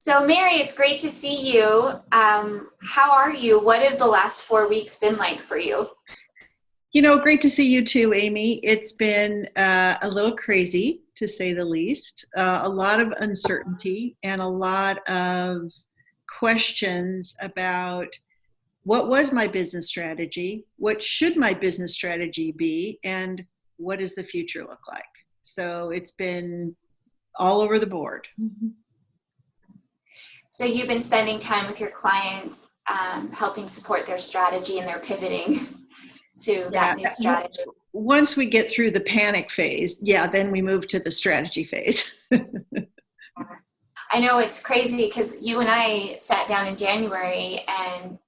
So, Mary, it's great to see you. How are you? What have the last 4 weeks been like for you? Great to see you too, Amy. It's been a little crazy, to say the least. A lot of uncertainty and a lot of questions about what was my business strategy, what should my business strategy be, and what does the future look like? So it's been all over the board. So, you've been spending time with your clients, helping support their strategy and their pivoting to Yeah. that new strategy. Once we get through the panic phase, yeah, then we move to the strategy phase. I know it's crazy because you and I sat down in January and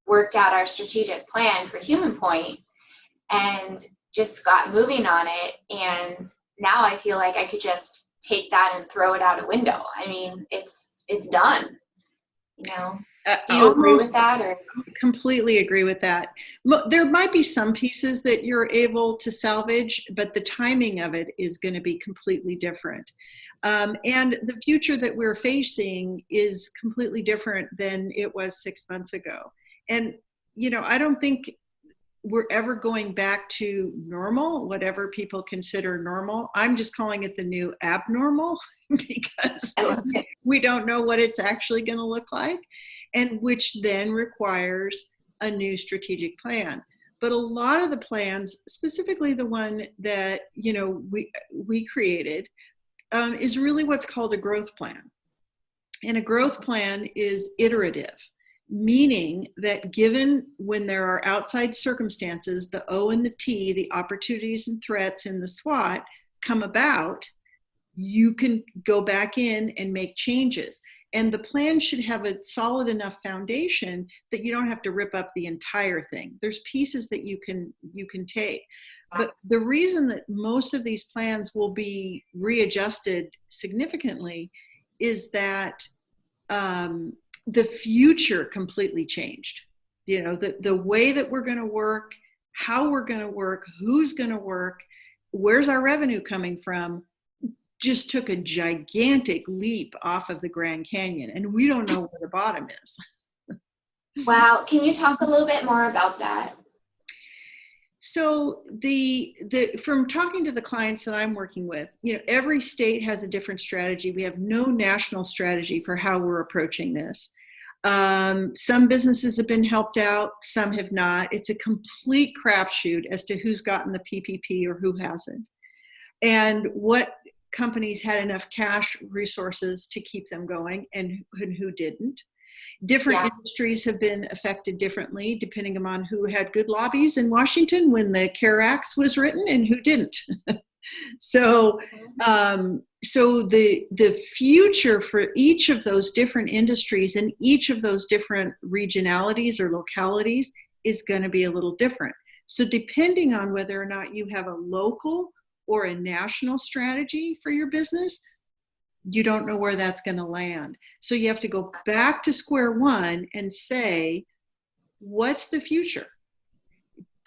worked out our strategic plan for HumanPoint and just got moving on it. And now I feel like I could just take that and throw it out a window. I mean, it's done, you know. Do you agree with Almost that or? completely agree with that. There might be some pieces that you're able to salvage, but the timing of it is going to be completely different. And the future that we're facing is completely different than it was 6 months ago. And, I don't think we're ever going back to normal, whatever people consider normal. I'm just calling it the new abnormal because I love it. we don't know what it's actually going to look like, and which then requires a new strategic plan. But a lot of the plans, specifically the one that we created, is really what's called a growth plan. And a growth plan is iterative, meaning that given when there are outside circumstances, the O and the T, the opportunities and threats in the SWOT come about, you can go back in and make changes. And the plan should have a solid enough foundation that you don't have to rip up the entire thing. There's pieces that you can take. But the reason that most of these plans will be readjusted significantly is that the future completely changed. The way that we're going to work, how we're going to work, who's going to work, where's our revenue coming from, just took a gigantic leap off of the Grand Canyon, and we don't know where the bottom is. Wow. Can you talk a little bit more about that? So the from talking to the clients that I'm working with, every state has a different strategy. We have no national strategy for how we're approaching this. Some businesses have been helped out, some have not. It's a complete crapshoot as to who's gotten the PPP or who hasn't, and what companies had enough cash resources to keep them going and who didn't. Different Yeah. industries have been affected differently depending upon who had good lobbies in Washington when the CARE Act was written and who didn't. So, so the future for each of those different industries and each of those different regionalities or localities is going to be a little different. So depending on whether or not you have a local or a national strategy for your business, you don't know where that's going to land. So you have to go back to square one and say, what's the future?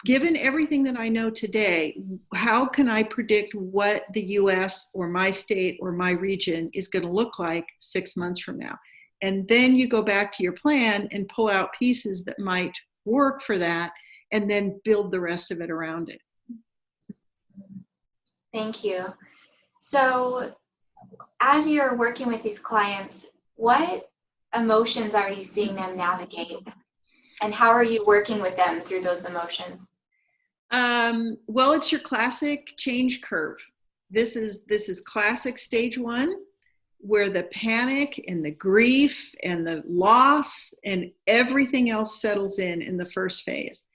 Given everything that I know today, how can I predict what the US or my state or my region is going to look like 6 months from now? And then you go back to your plan and pull out pieces that might work for that, and then build the rest of it around it. Thank you. So, as you're working with these clients, what emotions are you seeing them navigate? And how are you working with them through those emotions? Well, it's your classic change curve. This is classic stage one, where the panic and the grief and the loss and everything else settles in the first phase.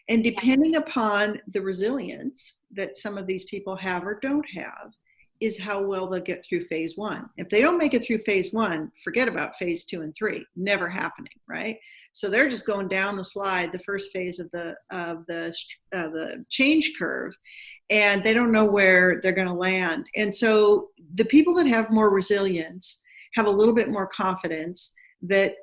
And depending upon the resilience that some of these people have or don't have, is how well they'll get through phase one. If they don't make it through phase one, forget about phase 2 and 3. Never happening, right? So they're just going down the slide, the first phase of the change curve, and they don't know where they're going to land. And so the people that have more resilience have a little bit more confidence that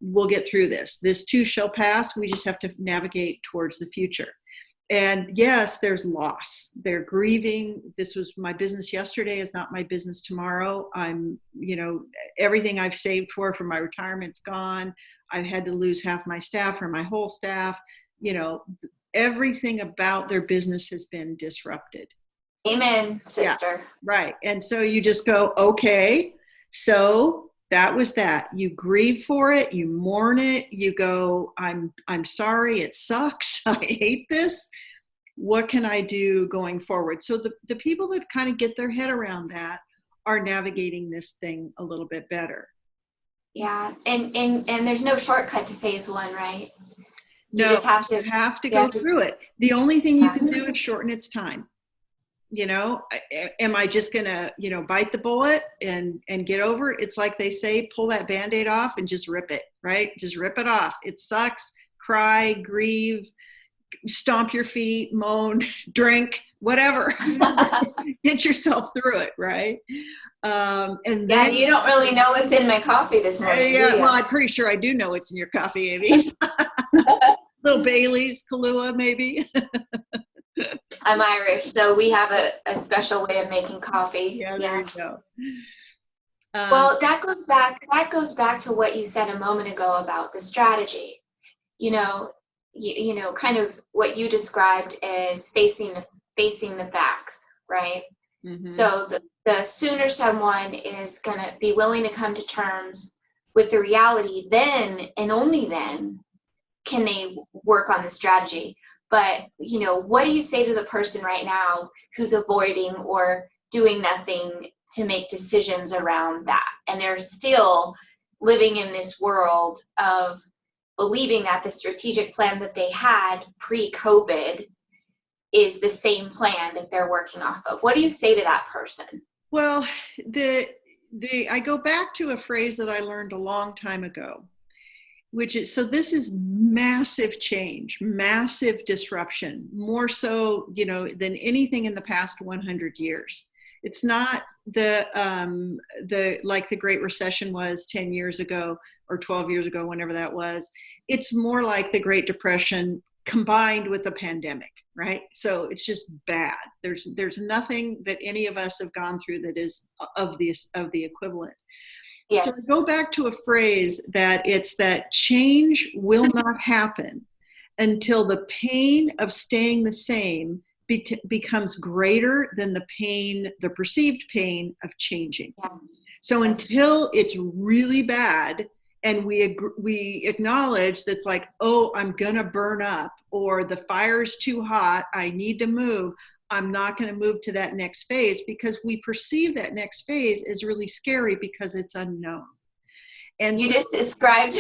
we'll get through this. This too shall pass. We just have to navigate towards the future. And yes, there's loss. They're grieving. This was my business yesterday is not my business tomorrow. Everything I've saved for my retirement's gone. I've had to lose half my staff or my whole staff. Everything about their business has been disrupted. Amen, Yeah, sister. right. And so you just go, okay, so that was that. You grieve for it, you mourn it, you go, I'm sorry, it sucks. I hate this. What can I do going forward? So the people that kind of get their head around that are navigating this thing a little bit better. Yeah. And there's no shortcut to phase one, right? You No, just have to, you have to go through it. The only thing you can do is shorten its time. Am I just gonna, bite the bullet and get over it? It's like they say, pull that Band-Aid off and just rip it, right? Just rip it off. It sucks, cry, grieve, stomp your feet, moan, drink, whatever. Get yourself through it, right? And then you don't really know what's in my coffee this morning, do you? well, I'm pretty sure I do know what's in your coffee, Amy. Little Bailey's, Kahlua, maybe. I'm Irish, so we have a special way of making coffee. Yeah, there you go. Well, that goes back to what you said a moment ago about the strategy. Kind of what you described as facing the facts, right? Mm-hmm. So the sooner someone is going to be willing to come to terms with the reality, then and only then can they work on the strategy. But, what do you say to the person right now who's avoiding or doing nothing to make decisions around that? And they're still living in this world of believing that the strategic plan that they had pre-COVID is the same plan that they're working off of. What do you say to that person? Well, I go back to a phrase that I learned a long time ago, which is, so this is massive change, massive disruption, more so, than anything in the past 100 years. It's not like the Great Recession was 10 years ago or 12 years ago, whenever that was. It's more like the Great Depression combined with a pandemic, right? So it's just bad. There's nothing that any of us have gone through that is of the equivalent. Yes. So I go back to a phrase that it's that change will not happen until the pain of staying the same becomes greater than the perceived pain of changing. Yeah. So until it's really bad and we acknowledge that's like, oh, I'm gonna burn up, or the fire's too hot, I need to move, I'm not going to move to that next phase, because we perceive that next phase as really scary because it's unknown. And you just described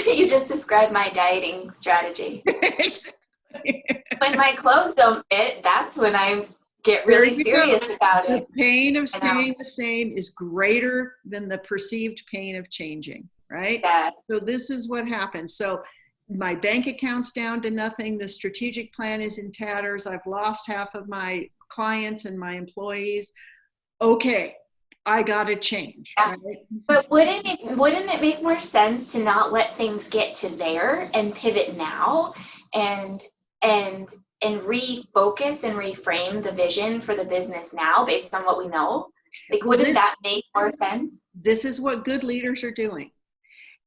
my dieting strategy. When my clothes don't fit, that's when I get really serious about it. The pain of staying the same is greater than the perceived pain of changing, right? Yeah. So this is what happens. So my bank account's down to nothing. The strategic plan is in tatters. I've lost half of my clients and my employees. Okay, I got to change. Yeah. Right? But wouldn't it make more sense to not let things get to there and pivot now and refocus and reframe the vision for the business now based on what we know? Like, wouldn't that make more sense? This is what good leaders are doing.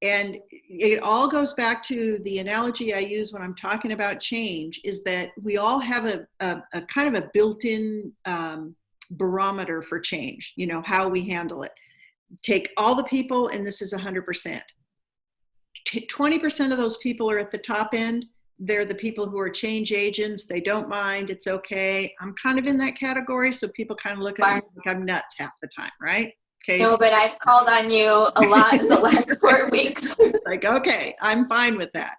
And it all goes back to the analogy I use when I'm talking about change, is that we all have a kind of a built-in barometer for change, how we handle it. Take all the people, and this is 100%. 20% of those people are at the top end. They're the people who are change agents. They don't mind. It's okay. I'm kind of in that category. So people kind of look at me like I'm nuts half the time, right? Okay. No, but I've called on you a lot in the last 4 weeks. Like, okay, I'm fine with that.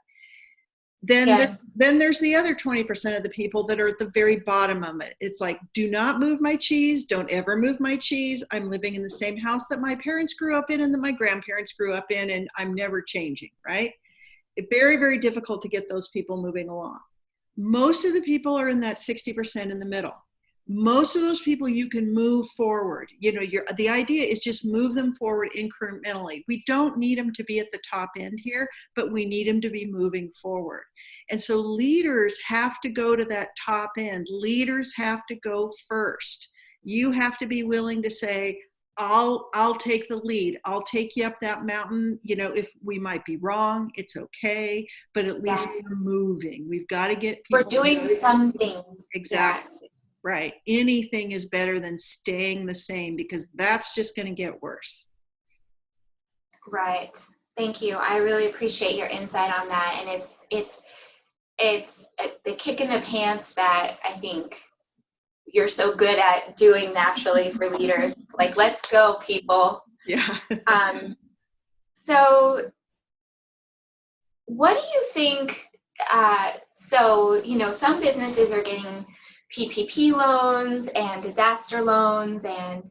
Then there's the other 20% of the people that are at the very bottom of it. It's like, do not move my cheese. Don't ever move my cheese. I'm living in the same house that my parents grew up in and that my grandparents grew up in, and I'm never changing, right? It's very, very difficult to get those people moving along. Most of the people are in that 60% in the middle. Most of those people you can move forward. The idea is just move them forward incrementally. We don't need them to be at the top end here, but we need them to be moving forward. And so leaders have to go to that top end. Leaders have to go first. You have to be willing to say, I'll take the lead. I'll take you up that mountain. If we might be wrong, it's okay, but at least we're moving. We've got to get people. We're doing something. Exactly. Yeah. Right. Anything is better than staying the same, because that's just going to get worse. Right. Thank you. I really appreciate your insight on that. And it's the kick in the pants that I think you're so good at doing naturally for leaders. Like, let's go, people. Yeah. So what do you think? Some businesses are getting PPP loans and disaster loans, and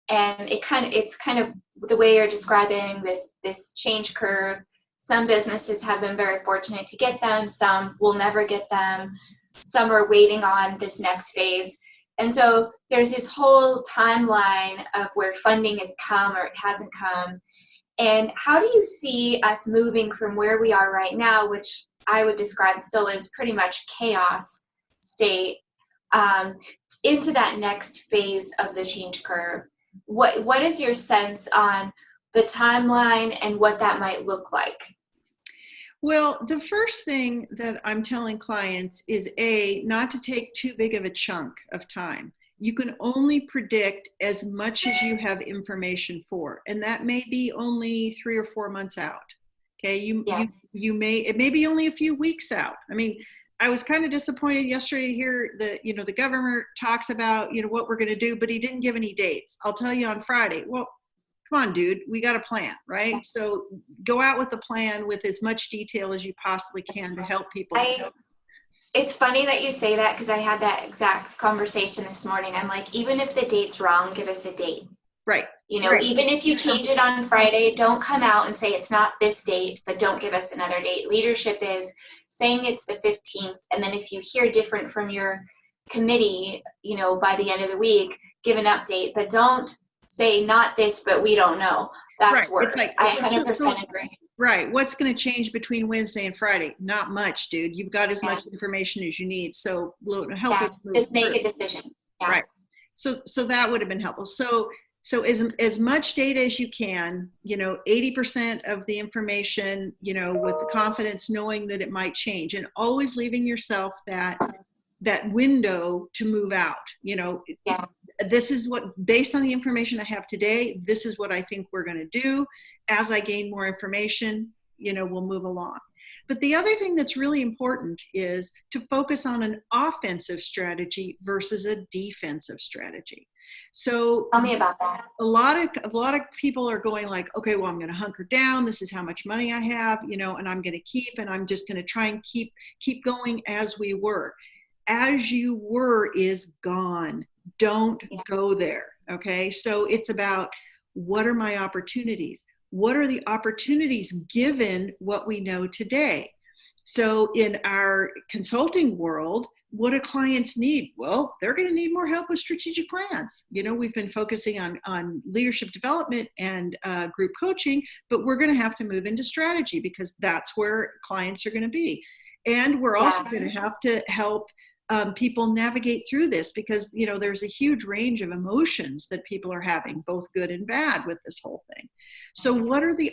it's kind of the way you're describing this change curve. Some businesses have been very fortunate to get them. Some will never get them. Some are waiting on this next phase. And so there's this whole timeline of where funding has come or it hasn't come. And how do you see us moving from where we are right now, which I would describe still as pretty much chaos state, into that next phase of the change curve? What is your sense on the timeline and what that might look like? Well, the first thing that I'm telling clients is not to take too big of a chunk of time. You can only predict as much as you have information for, and that may be only 3 or 4 months out. Okay, it may be only a few weeks out. I mean, I was kind of disappointed yesterday to hear that, the governor talks about, what we're going to do, but he didn't give any dates. I'll tell you on Friday. Well, come on, dude, we got a plan, right? So go out with a plan with as much detail as you possibly can to help people. It's funny that you say that, because I had that exact conversation this morning. I'm like, even if the date's wrong, give us a date. Right. Right. Even if you change it on Friday, don't come out and say it's not this date, but don't give us another date. Leadership is saying it's the 15th, and then if you hear different from your committee, by the end of the week, give an update, but don't say not this, but we don't know. That's right. Worse. I 100% agree. Right. What's going to change between Wednesday and Friday? Not much, dude. You've got as much information as you need. So help us move just make a decision. Yeah. Right. So that would have been helpful. So as much data as you can, 80% of the information, with the confidence knowing that it might change, and always leaving yourself that window to move out. This is what, based on the information I have today, this is what I think we're going to do. As I gain more information, we'll move along. But the other thing that's really important is to focus on an offensive strategy versus a defensive strategy. So tell me about that. A lot of people are going like, okay, well, I'm going to hunker down. This is how much money I have, and I'm going to keep, and I'm just going to try and keep going as we were. As you were is gone. Don't go there. Okay. So it's about, what are my opportunities? What are the opportunities given what we know today? So in our consulting world, what do clients need? Well, they're going to need more help with strategic plans. We've been focusing on leadership development and group coaching, but we're going to have to move into strategy, because that's where clients are going to be. And we're also going to have to help people navigate through this, because there's a huge range of emotions that people are having, both good and bad, with this whole thing. So what are the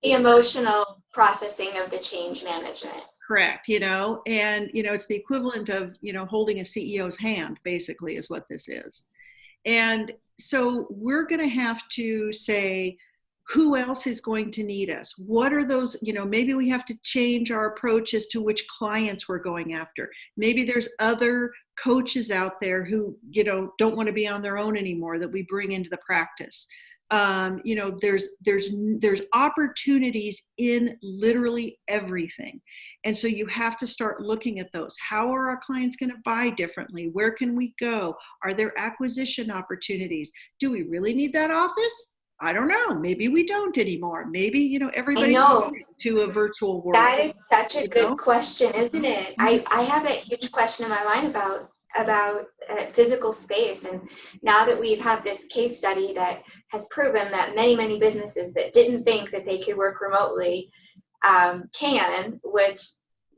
emotional processing of the change management? Correct. And it's the equivalent of holding a CEO's hand, basically, is what this is. And so we're going to have to say, who else is going to need us? What are those, maybe we have to change our approach as to which clients we're going after. Maybe there's other coaches out there who, don't want to be on their own anymore, that we bring into the practice. There's opportunities in literally everything. And so you have to start looking at those. How are our clients going to buy differently? Where can we go? Are there acquisition opportunities? Do we really need that office? I don't know. Maybe we don't anymore. Maybe, everybody's to a virtual world. That is such a good question, isn't it? I have that huge question in my mind about physical space. And now that we've had this case study that has proven that many businesses that didn't think that they could work remotely can, which,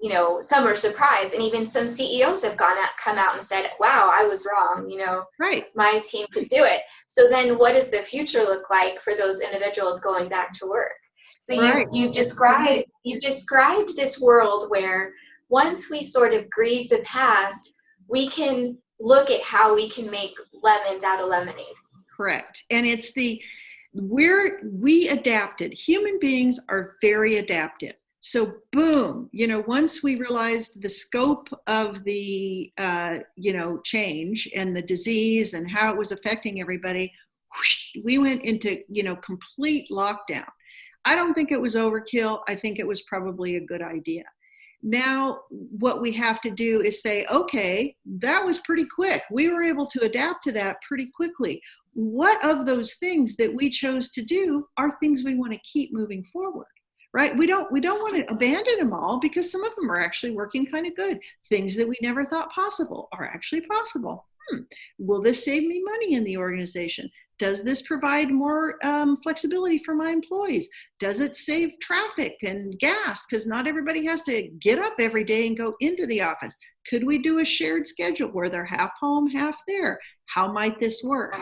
you know, some are surprised, and even some CEOs have come out and said, wow, I was wrong, you know, Right. my team could do it. So then what does the future look like for those individuals going back to work? So Right. you've described this world where once we sort of grieve the past, we can look at how we can make lemons out of lemonade. Correct. And it's we adapted. Human beings are very adaptive. So boom, you know, once we realized the scope of the, change and the disease and how it was affecting everybody, whoosh, we went into, complete lockdown. I don't think it was overkill. I think it was probably a good idea. Now, what we have to do is say, okay, that was pretty quick. We were able to adapt to that pretty quickly. What of those things that we chose to do are things we want to keep moving forward, right? We don't want to abandon them all, because some of them are actually working kind of good. Things that we never thought possible are actually possible. Will this save me money in the organization? Does this provide more flexibility for my employees? Does it save traffic and gas? Because not everybody has to get up every day and go into the office. Could we do a shared schedule where they're half home, half there? How might this work?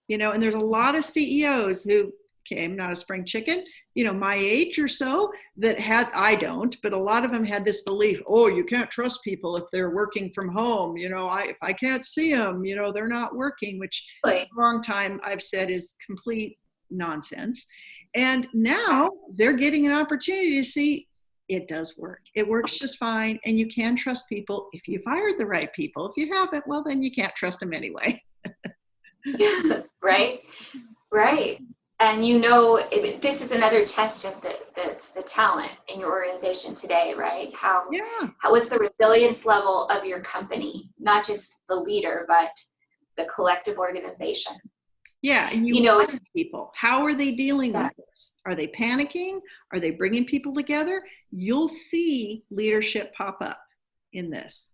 You know, and there's a lot of CEOs who, okay, I'm not a spring chicken, my age or so, I don't, but a lot of them had this belief, oh, you can't trust people if they're working from home. If I can't see them, they're not working, which for a long time I've said is complete nonsense. And now they're getting an opportunity to see it does work. It works just fine. And you can trust people if you've hired the right people. If you haven't, well, then you can't trust them anyway. Right. And this is another test of the talent in your organization today, right? How is the resilience level of your company, not just the leader, but the collective organization? Yeah, and it's people. How are they dealing with this? Are they panicking? Are they bringing people together? You'll see leadership pop up in this.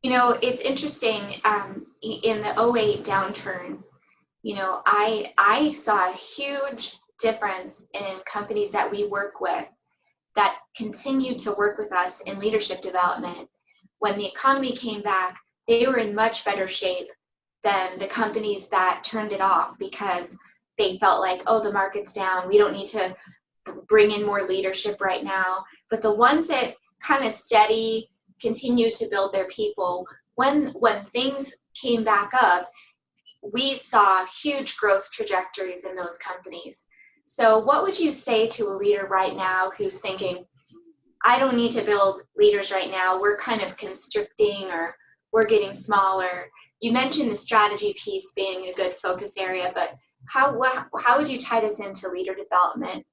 It's interesting. In the '08 downturn, I saw a huge difference in companies that we work with that continue to work with us in leadership development. When the economy came back, they were in much better shape than the companies that turned it off because they felt like, oh, the market's down. We don't need to bring in more leadership right now. But the ones that kind of steady, continue to build their people, when things came back up, we saw huge growth trajectories in those companies. So what would you say to a leader right now who's thinking, I don't need to build leaders right now. We're kind of constricting, or we're getting smaller. You mentioned the strategy piece being a good focus area, but how would you tie this into leader development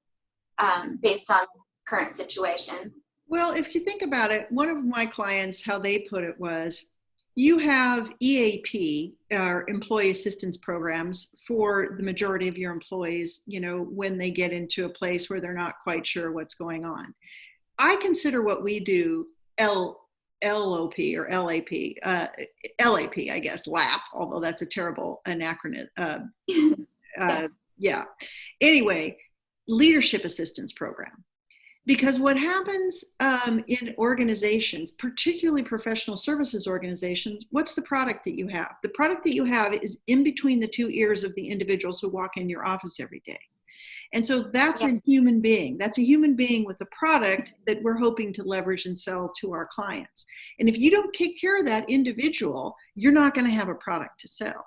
based on current situation? Well, if you think about it, one of my clients, how they put it was, you have EAP, or employee assistance programs, for the majority of your employees, when they get into a place where they're not quite sure what's going on. I consider what we do LOP or LAP, LAP, I guess, LAP, although that's a terrible acronym. Yeah. Anyway, leadership assistance program. Because what happens in organizations, particularly professional services organizations, what's the product that you have? The product that you have is in between the two ears of the individuals who walk in your office every day. And so that's a human being. That's a human being with a product that we're hoping to leverage and sell to our clients. And if you don't take care of that individual, you're not going to have a product to sell.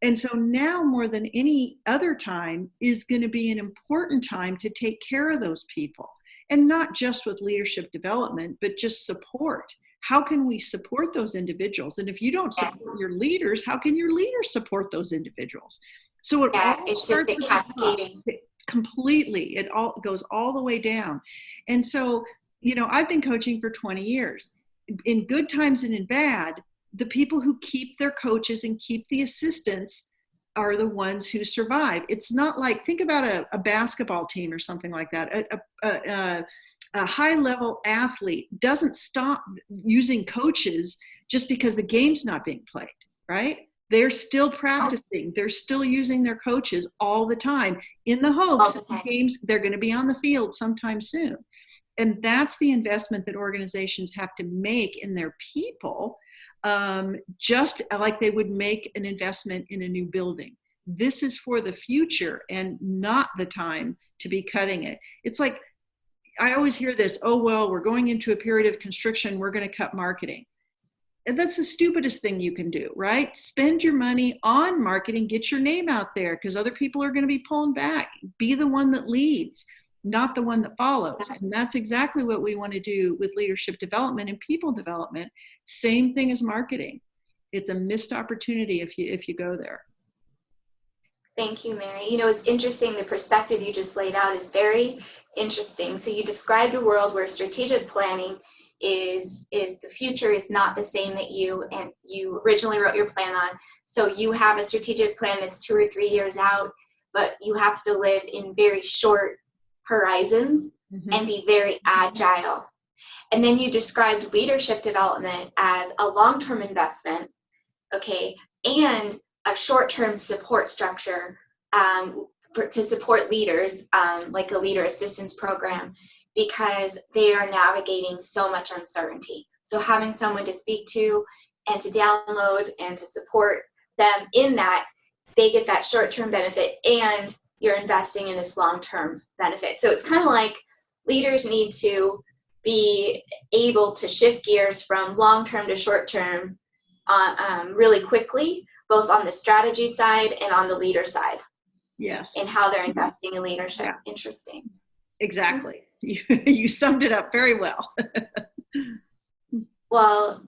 And so now more than any other time is going to be an important time to take care of those people. And not just with leadership development, but just support. How can we support those individuals? And if you don't support your leaders, how can your leaders support those individuals? So it's just a cascading. Completely. It all goes all the way down. And so, I've been coaching for 20 years. In good times and in bad, the people who keep their coaches and keep the assistants are the ones who survive. It's not like, think about a basketball team or something like that. A high-level athlete doesn't stop using coaches just because the game's not being played, right? They're still practicing. They're still using their coaches all the time in the hopes that the games, they're going to be on the field sometime soon. And that's the investment that organizations have to make in their people, just like they would make an investment in a new building. This is for the future and not the time to be cutting it. It's like, I always hear this, oh, well, we're going into a period of constriction, we're going to cut marketing. And that's the stupidest thing you can do, right? Spend your money on marketing, get your name out there, because other people are going to be pulling back. Be the one that leads, not the one that follows. And that's exactly what we want to do with leadership development and people development. Same thing as marketing. It's a missed opportunity if you go there. Thank you, Mary. You know, it's interesting, the perspective you just laid out is very interesting. So you described a world where strategic planning is the future is not the same that you originally wrote your plan on. So you have a strategic plan that's 2 or 3 years out, but you have to live in very short horizons and be very agile. And then you described leadership development as a long-term investment, okay, and a short-term support structure to support leaders, like a leader assistance program, because they are navigating so much uncertainty. So having someone to speak to and to download and to support them in that, they get that short-term benefit and you're investing in this long-term benefit. So it's kind of like leaders need to be able to shift gears from long-term to short-term really quickly, both on the strategy side and on the leader side. Yes. And how they're investing in leadership. Yeah. Interesting. Exactly. You summed it up very well. Well,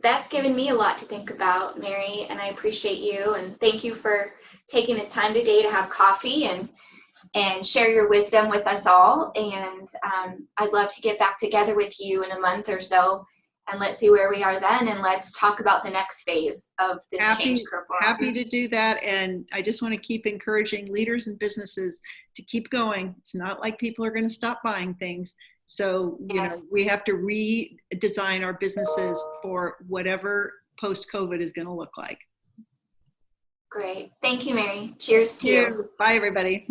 that's given me a lot to think about, Mary, and I appreciate you. And thank you for taking this time today to have coffee and share your wisdom with us all. And I'd love to get back together with you in a month or so. And let's see where we are then, and let's talk about the next phase of this change curve. Happy to do that, and I just want to keep encouraging leaders and businesses to keep going. It's not like people are going to stop buying things. So, you know, we have to redesign our businesses for whatever post-COVID is going to look like. Great. Thank you, Mary. Cheers to you. Bye, everybody.